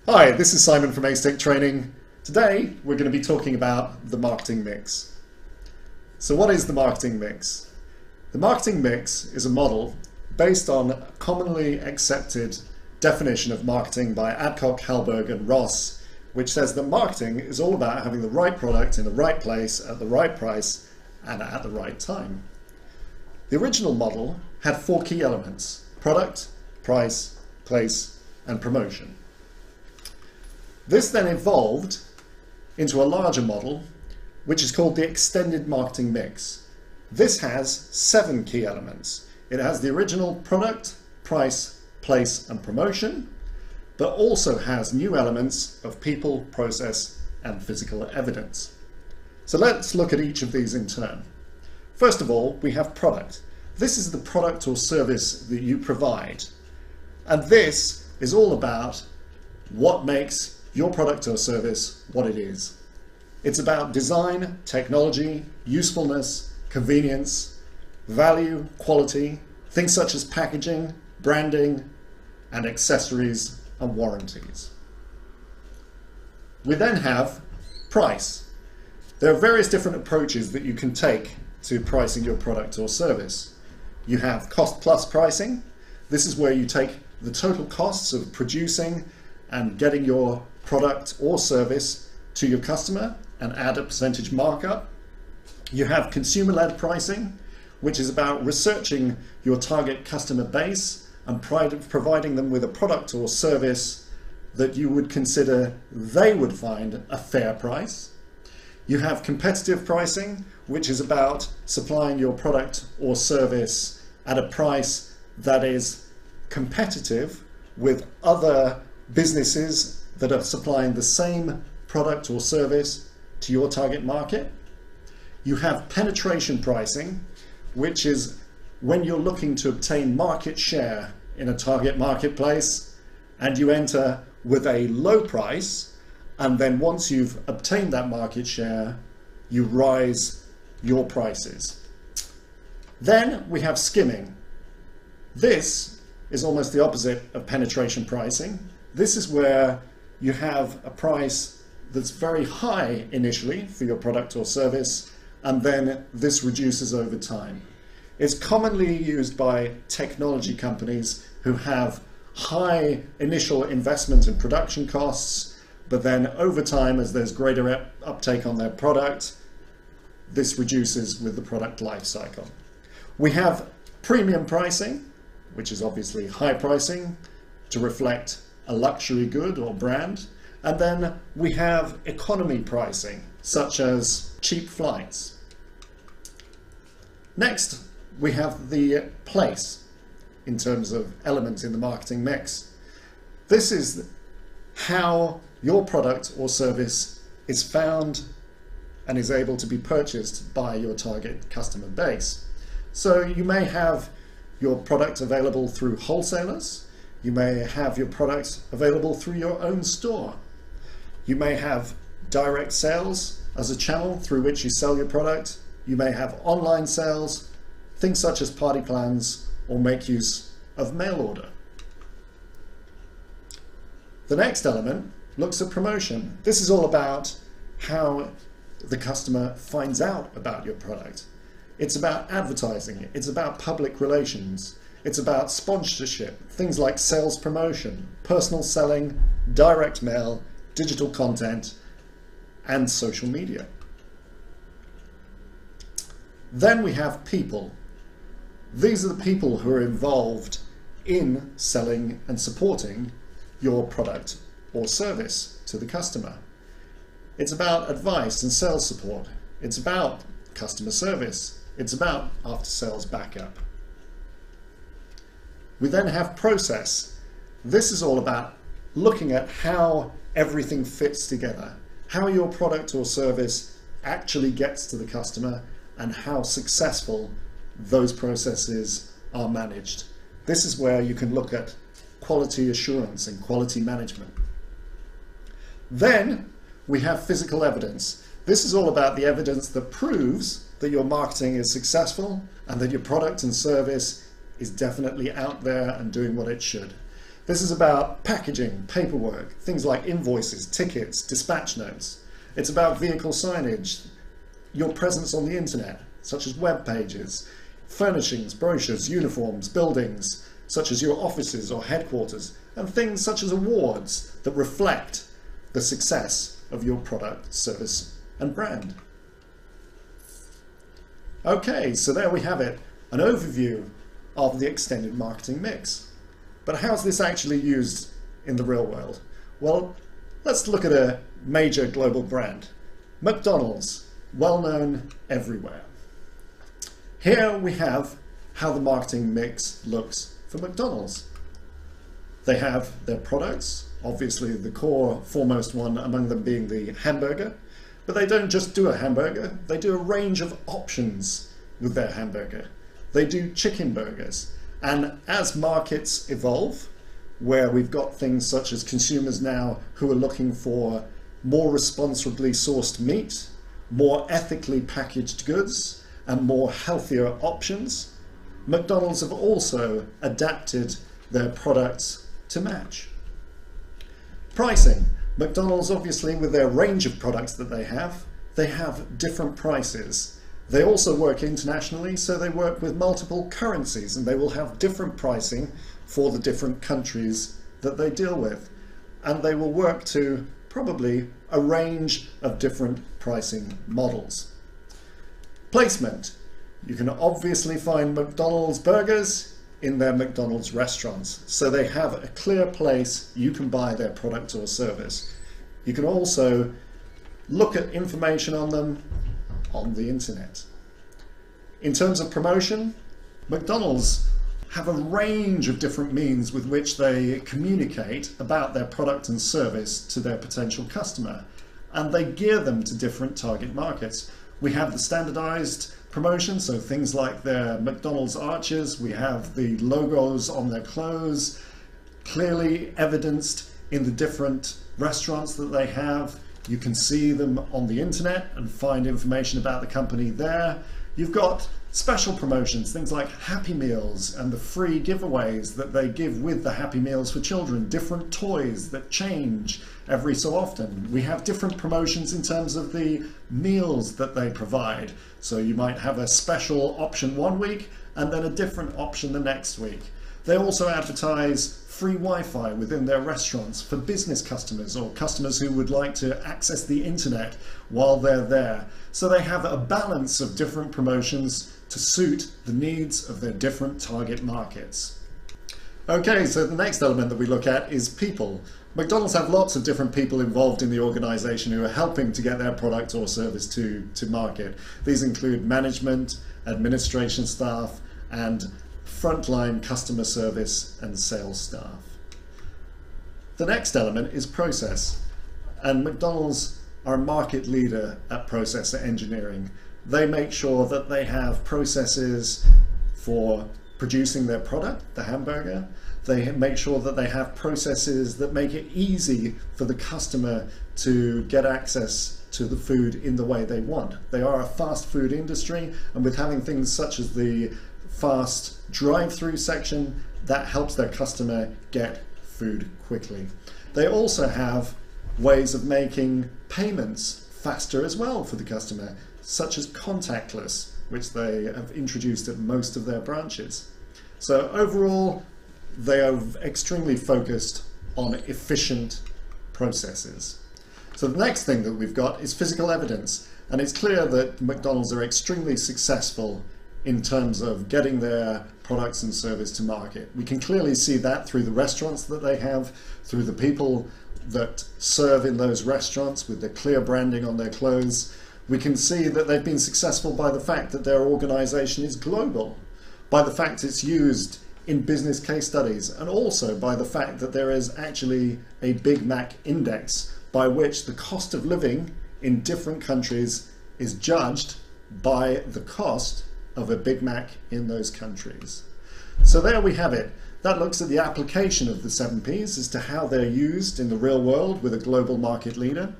Hi, this is Simon from Acetech Training. Today we're going to be talking about the marketing mix. So what is the marketing mix? The marketing mix is a model based on a commonly accepted definition of marketing by Adcock, Hallberg and Ross, which says that marketing is all about having the right product in the right place at the right price and at the right time. The original model had 4 key elements: product, price, place and promotion. This then evolved into a larger model, which is called the extended marketing mix. This has 7 key elements. It has the original product, price, place and promotion, but also has new elements of people, process and physical evidence. So let's look at each of these in turn. First of all, we have product. This is the product or service that you provide. And this is all about what makes your product or service what it is. It's about design, technology, usefulness, convenience, value, quality, things such as packaging, branding, and accessories and warranties. We then have price. There are various different approaches that you can take to pricing your product or service. You have cost plus pricing. This is where you take the total costs of producing and getting your product or service to your customer and add a percentage markup. You have consumer-led pricing, which is about researching your target customer base and providing them with a product or service that you would consider they would find a fair price. You have competitive pricing, which is about supplying your product or service at a price that is competitive with other businesses that are supplying the same product or service to your target market. You have penetration pricing, which is when you're looking to obtain market share in a target marketplace and you enter with a low price, and then once you've obtained that market share, you rise your prices. Then we have skimming. This is almost the opposite of penetration pricing. This is where you have a price that's very high initially for your product or service, and then this reduces over time. It's commonly used by technology companies who have high initial investment in production costs, but then over time, as there's greater uptake on their product, this reduces with the product life cycle. We have premium pricing, which is obviously high pricing to reflect a luxury good or brand. And then we have economy pricing, such as cheap flights. Next, we have the place in terms of elements in the marketing mix. This is how your product or service is found and is able to be purchased by your target customer base. So you may have your product available through wholesalers. You may have your product available through your own store. You may have direct sales as a channel through which you sell your product. You may have online sales, things such as party plans, or make use of mail order. The next element looks at promotion. This is all about how the customer finds out about your product. It's about advertising. It's about public relations. It's about sponsorship, things like sales promotion, personal selling, direct mail, digital content, and social media. Then we have people. These are the people who are involved in selling and supporting your product or service to the customer. It's about advice and sales support. It's about customer service. It's about after-sales backup. We then have process. This is all about looking at how everything fits together, how your product or service actually gets to the customer and how successful those processes are managed. This is where you can look at quality assurance and quality management. Then we have physical evidence. This is all about the evidence that proves that your marketing is successful and that your product and service is definitely out there and doing what it should. This is about packaging, paperwork, things like invoices, tickets, dispatch notes. It's about vehicle signage, your presence on the internet, such as web pages, furnishings, brochures, uniforms, buildings, such as your offices or headquarters, and things such as awards that reflect the success of your product, service, and brand. Okay, so there we have it, an overview of the extended marketing mix. But how's this actually used in the real world? Well, let's look at a major global brand. McDonald's, well known everywhere. Here we have how the marketing mix looks for McDonald's. They have their products, obviously the core foremost one among them being the hamburger, but they don't just do a hamburger, they do a range of options with their hamburger. They do chicken burgers, and as markets evolve, where we've got things such as consumers now who are looking for more responsibly sourced meat, more ethically packaged goods, and more healthier options, McDonald's have also adapted their products to match. Pricing. McDonald's, obviously, with their range of products that they have different prices. They also work internationally, so they work with multiple currencies, and they will have different pricing for the different countries that they deal with. And they will work to probably a range of different pricing models. Placement. You can obviously find McDonald's burgers in their McDonald's restaurants, so they have a clear place you can buy their product or service. You can also look at information on them on the internet. In terms of promotion, McDonald's have a range of different means with which they communicate about their product and service to their potential customer, and they gear them to different target markets. We have the standardized promotion, so things like their McDonald's arches, we have the logos on their clothes, clearly evidenced in the different restaurants that they have. You can see them on the internet and find information about the company there. You've got special promotions, things like Happy Meals and the free giveaways that they give with the Happy Meals for children, different toys that change every so often. We have different promotions in terms of the meals that they provide. So you might have a special option one week and then a different option the next week. They also advertise free Wi-Fi within their restaurants for business customers or customers who would like to access the internet while they're there. So they have a balance of different promotions to suit the needs of their different target markets. Okay, so the next element that we look at is people. McDonald's have lots of different people involved in the organization who are helping to get their product or service to market. These include management, administration staff, and frontline customer service and sales staff. The next element is process, and McDonald's are a market leader at process engineering. They make sure that they have processes for producing their product, the hamburger. They make sure that they have processes that make it easy for the customer to get access to the food in the way they want. They are a fast food industry, and with having things such as the fast drive-through section, that helps their customer get food quickly. They also have ways of making payments faster as well for the customer, such as contactless, which they have introduced at most of their branches. So overall, they are extremely focused on efficient processes. So the next thing that we've got is physical evidence, and it's clear that McDonald's are extremely successful in terms of getting their products and service to market. We can clearly see that through the restaurants that they have, through the people that serve in those restaurants with the clear branding on their clothes. We can see that they've been successful by the fact that their organization is global, by the fact it's used in business case studies, and also by the fact that there is actually a Big Mac index by which the cost of living in different countries is judged by the cost of a Big Mac in those countries. So there we have it. That looks at the application of the 7 Ps as to how they're used in the real world with a global market leader.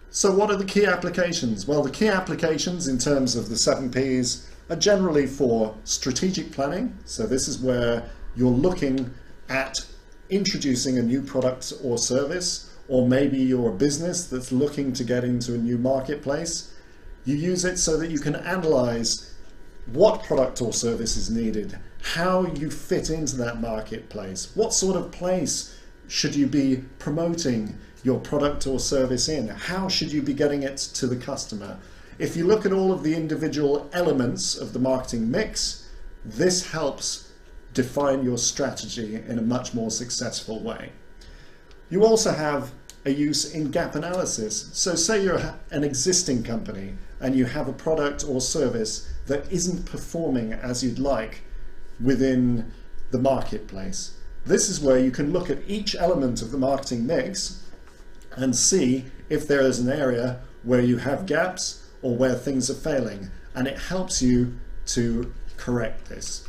So what are the key applications? Well, the key applications in terms of the 7 Ps are generally for strategic planning. So this is where you're looking at introducing a new product or service, or maybe you're a business that's looking to get into a new marketplace. You use it so that you can analyze what product or service is needed, how you fit into that marketplace, what sort of place should you be promoting your product or service in, how should you be getting it to the customer. If you look at all of the individual elements of the marketing mix, this helps define your strategy in a much more successful way. You also have a use in gap analysis. So say you're an existing company and you have a product or service that isn't performing as you'd like within the marketplace. This is where you can look at each element of the marketing mix and see if there is an area where you have gaps or where things are failing, and it helps you to correct this.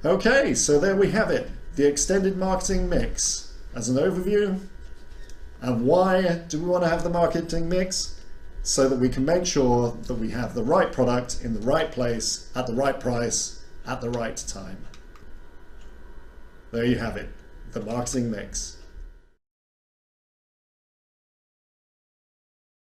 Okay, so there we have it, the extended marketing mix as an overview. And why do we want to have the marketing mix? So that we can make sure that we have the right product in the right place, at the right price, at the right time. There you have it, the marketing mix.